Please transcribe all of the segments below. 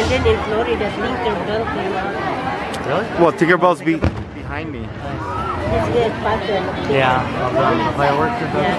And then in Florida, Tinkerbell came out. Really? Well, Tinkerbell's behind me. It's the pattern. Yeah. Fireworks or something?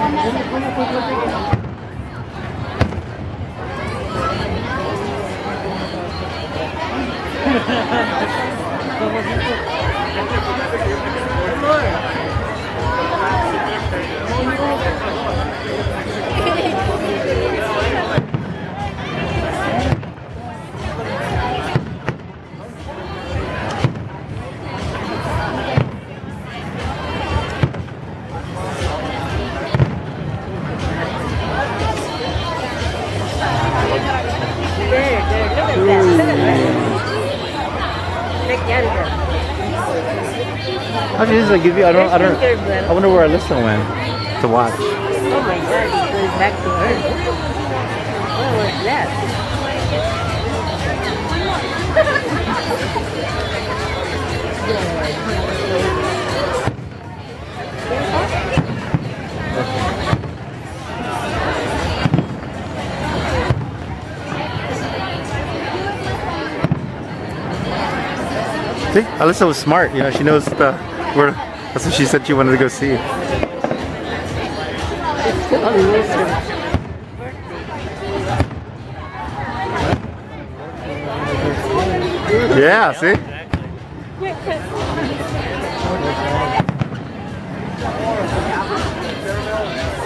How did I give you? I wonder where Alyssa went to watch. Oh my God, it's going back to her. What was that? See, Alyssa was smart. You know, she knows where. That's what she said she wanted to go see. Yeah, see?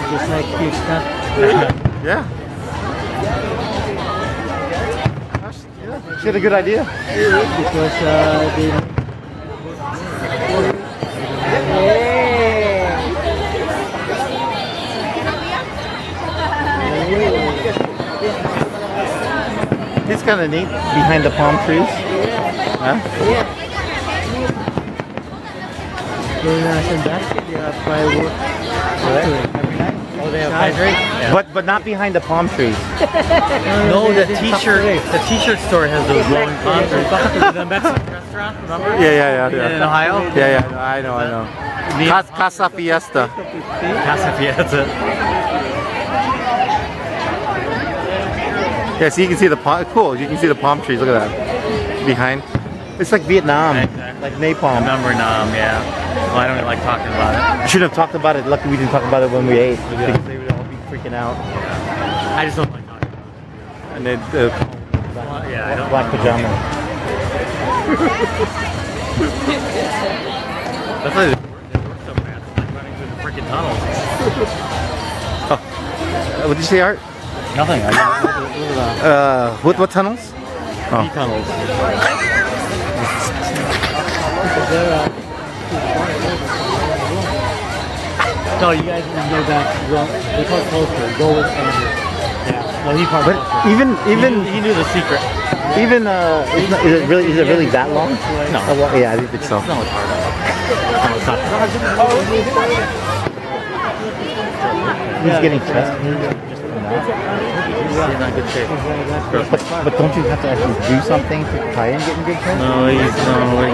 Just like cute stuff. Yeah. She had a good idea. Because It's kind of neat behind the palm trees. Huh? Yeah. in Sandusky, they have fireworks every night. Oh, they have fireworks? Yeah. But not behind the palm trees. No, the t-shirt store has those glowing palm trees. The Mexican restaurant, remember? Yeah. In Ohio? Yeah, I know. Casa Fiesta. Casa Fiesta. Yeah, so you can see the palm. Cool, you can see the palm trees. Look at that behind. It's like Vietnam, Exactly. like napalm. Remember Nam, yeah. Well, I don't like talking about it. I should have talked about it. Lucky we didn't talk about it when we ate, because they would all be freaking out. Yeah. I just don't like talking about it. And then Yeah, I don't black pajamas. That's why they work so fast. It's like running through the freaking tunnels. What did you say, Art? Nothing. What tunnels? Oh. tunnels. No, you guys can go back. They call it closer. Go with Andrew. Yeah. Well, he probably. But even He knew the secret. is it really that long? No. Oh, well, yeah, I think so. No, it's hard. No, it's not. He's getting chest. He's not in good shape. But don't you have to actually do something to try and get in good shape? No, he's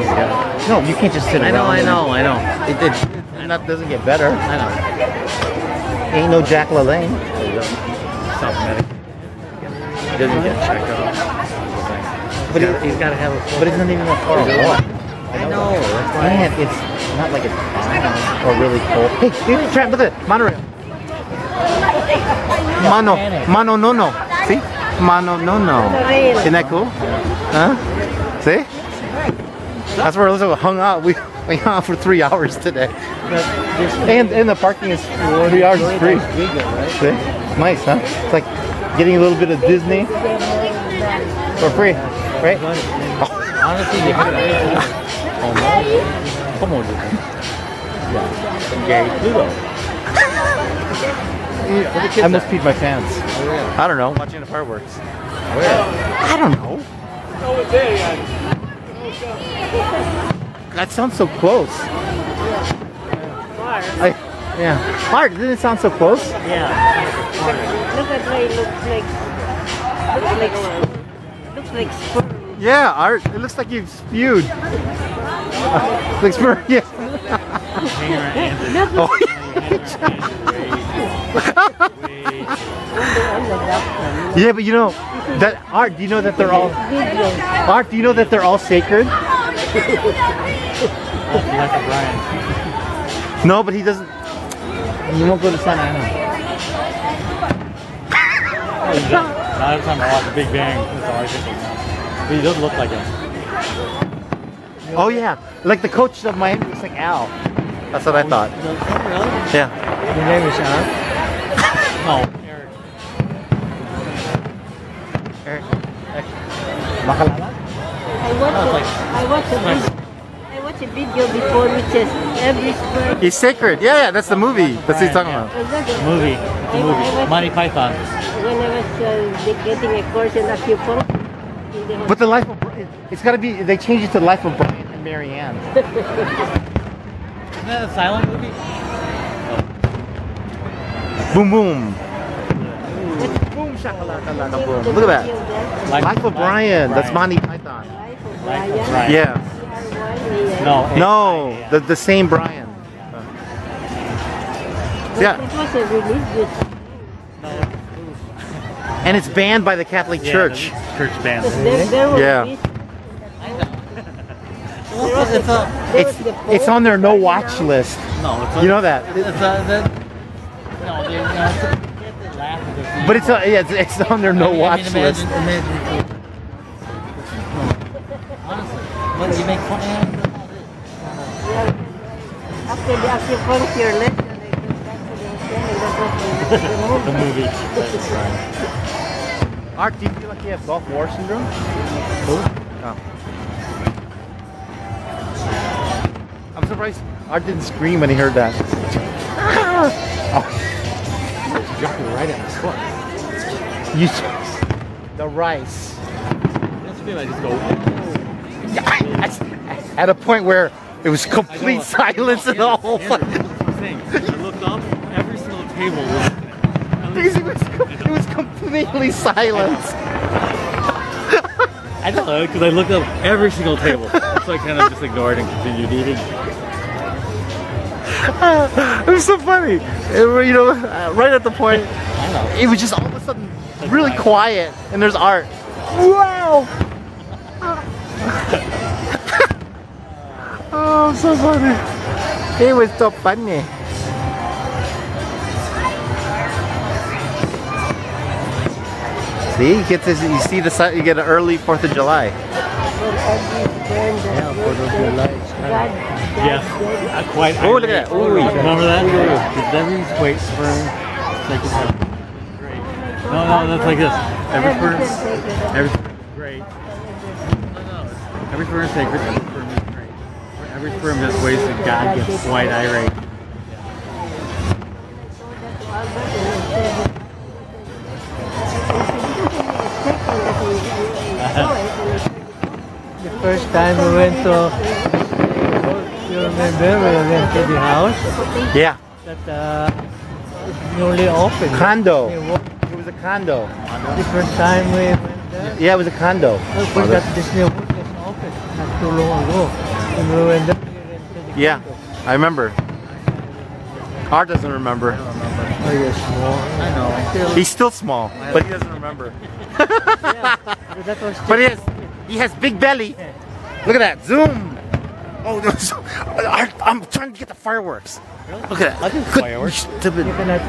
got. No, you can't just sit I around. know. It doesn't get better. I know. Ain't no Jack LaLanne. Self-medicated. He doesn't get checked out. But He's got to have a full. But it's not even that far away. I know. That's why. And it's not like it's hot or really cold. Hey, try, look at it. Monorail. Mano no. See? Mano no. Isn't that cool? Huh? See? That's where Alyssa hung out. We hung out for 3 hours today. And the parking is 3 hours is free. See? Nice, huh? It's like getting a little bit of Disney for free, right? Honestly, you could Come on, Gary Pluto. I must feed my fans. I don't know. Watching the fireworks. Where? I don't know. That sounds so close. Yeah. Art, didn't it sound so close? Yeah. Look at me. Looks like sperm. Yeah, Art. It looks like you've spewed. Like sperm. Yeah. Oh. Yeah, but you know, That Art, do you know that they're all Art? Do you know that they're all sacred? Like a Brian. No, but he doesn't. He won't go to Santa Ana. Now every time I watch Big Bang, that's all I think of now. But he doesn't look like him. Oh yeah, like the coach of Miami looks like Al. That's what I thought. Yeah. Your name is Al? No, Eric. Eric. I Makalala? watched a video before which says every square. He's sacred. Yeah, that's the movie. That's what he's talking about. Was that the Movie. It's a movie. Monty Python. when I was getting a course in acupuncture? But the life of Brian, it's got to be. They changed it to the life of Brian and Marianne. Isn't that a silent movie? Boom boom. Boom shakalaka laka boom. Look at that. Life of Brian. That's Monty Python. Life of Brian. Yeah. No, the same Brian. Yeah. It was a religious. And it's banned by the Catholic Church. Church band. There was Yeah. this- It's on their no watch list. No, it's You know that. no, it's But it's on their no watch list. Honestly, what you make fun of? After the acupuncture lesson, I went back to the hotel and that was the movie. The movie. Art, do you feel like you have Gulf War syndrome? Oh. I'm surprised Art didn't scream when he heard that. Oh. He dropped it right at his foot. You the rice. That's feel I just go. At a point where it was complete silence in the whole place. I looked up, every single table was. It was completely silent. I don't know, because I looked up every single table. So I kind of just ignored and continued eating. It was so funny. Right at the point, I know. it was just all of a sudden really quiet, and there's Art. Wow! Oh, so funny. It was so funny. See, you see you get an early 4th of July. Yeah, 4th of July. Yes, quite. Oh, look at that. Ooh. Remember that? Every wait for sacred sperm. Great. No, that's like this. Every sperm is great. No. Every sperm is sacred. Every sperm is great. Every sperm is wasted. God gets quite irate. The first time we went to, you remember we went to the house Yeah. that is newly opened. Condo. It It was a condo. the first time we went there, Yeah, it was a condo. we got Disney World was open not too long ago. And we went there, we rented the Yeah, condo. I remember. Art doesn't remember. Oh, you're small. I know. He's still small, but he doesn't remember. That was But he has big belly. Look at that. Zoom. Oh, Art, I'm trying to get the fireworks. Look at that. I think fireworks. Stupid. you cannot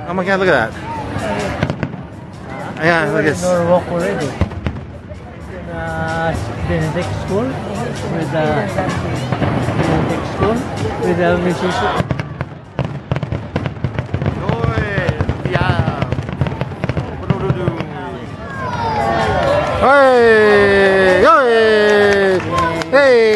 Oh my God, look at that. Yeah, look at this. Norwalk already. Benedict School with Benedict School with the musician. Hey! Hey! Hey!